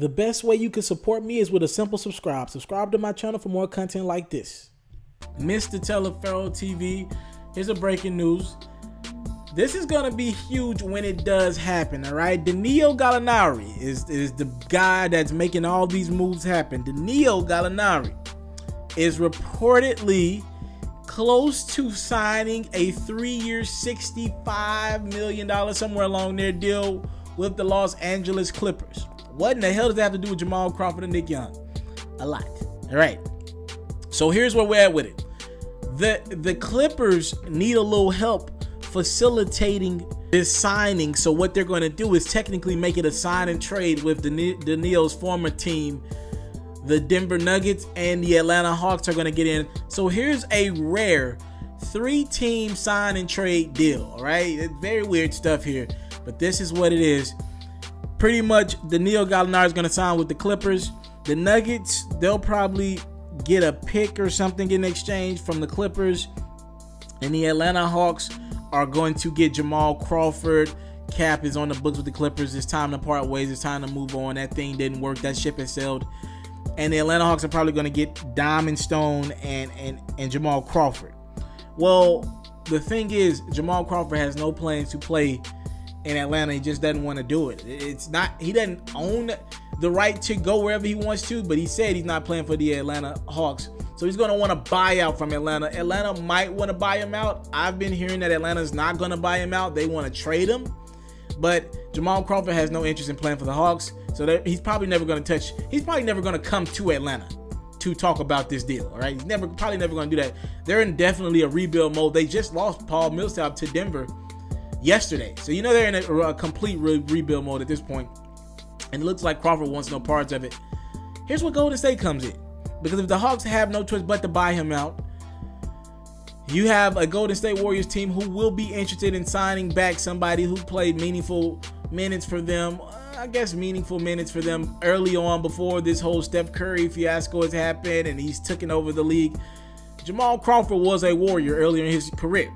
The best way you can support me is with a simple subscribe. Subscribe to my channel for more content like this. Mr. Taliaferro TV, here's a breaking news. This is going to be huge when it does happen, all right? Danilo Gallinari is the guy that's making all these moves happen. Danilo Gallinari is reportedly close to signing a 3-year, $65 million, somewhere along there, deal with the Los Angeles Clippers. What in the hell does that have to do with Jamal Crawford and Nick Young? A lot. All right. So here's where we're at with it. The Clippers need a little help facilitating this signing. So what they're going to do is technically make it a sign and trade with Danilo's former team. The Denver Nuggets and the Atlanta Hawks are going to get in. So here's a rare 3-team sign and trade deal. All right. It's very weird stuff here, but this is what it is. Pretty much Danilo Gallinari is going to sign with the Clippers. The Nuggets, they'll probably get a pick or something in exchange from the Clippers. And the Atlanta Hawks are going to get Jamal Crawford. Cap is on the books with the Clippers. It's time to part ways. It's time to move on. That thing didn't work. That ship has sailed. And the Atlanta Hawks are probably going to get Diamond Stone and Jamal Crawford. Well, the thing is, Jamal Crawford has no plans to play in Atlanta. He just doesn't want to do it. It's not, he doesn't own the right to go wherever he wants to, but he said he's not playing for the Atlanta Hawks. So he's going to want to buy out from Atlanta. Atlanta might want to buy him out. I've been hearing that Atlanta's not going to buy him out. They want to trade him. But Jamal Crawford has no interest in playing for the Hawks. So he's probably never going to touch. He's probably never going to come to Atlanta to talk about this deal. All right. He's probably never going to do that. They're in definitely a rebuild mode. They just lost Paul Millsap to Denver yesterday. So, you know, they're in a complete rebuild mode at this point. And it looks like Crawford wants no parts of it. Here's where Golden State comes in. Because if the Hawks have no choice but to buy him out, you have a Golden State Warriors team who will be interested in signing back somebody who played meaningful minutes for them. I guess meaningful minutes for them early on before this whole Steph Curry fiasco has happened and he's taken over the league. Jamal Crawford was a Warrior earlier in his career.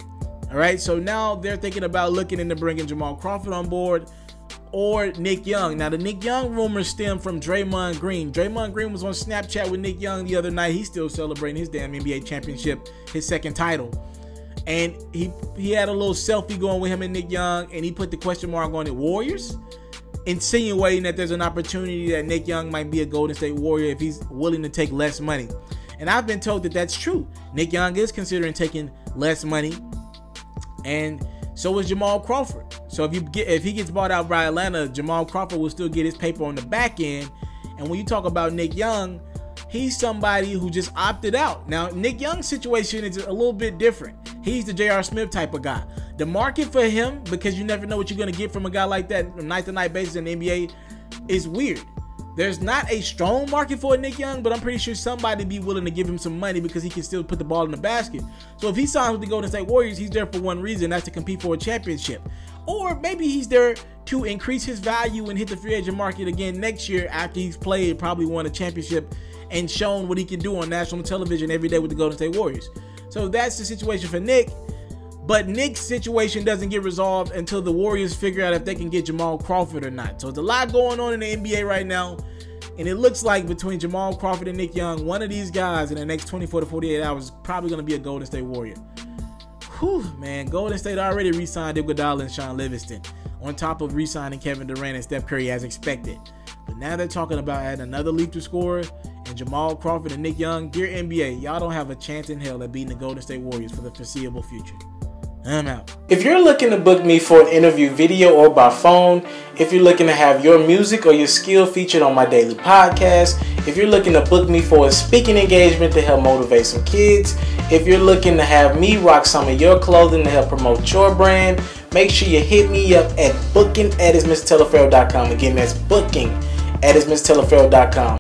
All right, so now they're thinking about looking into bringing Jamal Crawford on board or Nick Young. Now, the Nick Young rumors stem from Draymond Green. Draymond Green was on Snapchat with Nick Young the other night. He's still celebrating his damn NBA championship, his second title. And he had a little selfie going with him and Nick Young, and he put the question mark on the Warriors, insinuating that there's an opportunity that Nick Young might be a Golden State Warrior if he's willing to take less money. And I've been told that that's true. Nick Young is considering taking less money, and so is Jamal Crawford. So if he gets bought out by Atlanta, Jamal Crawford will still get his paper on the back end. And when you talk about Nick Young, he's somebody who just opted out. Now, Nick Young's situation is a little bit different. He's the J.R. Smith type of guy. The market for him, because you never know what you're going to get from a guy like that on night-to-night basis in the NBA, is weird. There's not a strong market for Nick Young, but I'm pretty sure somebody be willing to give him some money because he can still put the ball in the basket. So if he signs with the Golden State Warriors, he's there for one reason, that's to compete for a championship. Or maybe he's there to increase his value and hit the free agent market again next year after he's played, probably won a championship, and shown what he can do on national television every day with the Golden State Warriors. So that's the situation for Nick. But Nick's situation doesn't get resolved until the Warriors figure out if they can get Jamal Crawford or not. So there's a lot going on in the NBA right now. And it looks like between Jamal Crawford and Nick Young, one of these guys in the next 24 to 48 hours is probably going to be a Golden State Warrior. Whew, man. Golden State already re-signed Iguodala and Sean Livingston, on top of re-signing Kevin Durant and Steph Curry as expected. But now they're talking about adding another leader scorer and Jamal Crawford and Nick Young. Dear NBA, y'all don't have a chance in hell at beating the Golden State Warriors for the foreseeable future. I'm out. If you're looking to book me for an interview video or by phone, if you're looking to have your music or your skill featured on my daily podcast, if you're looking to book me for a speaking engagement to help motivate some kids, if you're looking to have me rock some of your clothing to help promote your brand, make sure you hit me up at booking@itsmrtaliaferro.com. Again, that's booking@itsmrtaliaferro.com.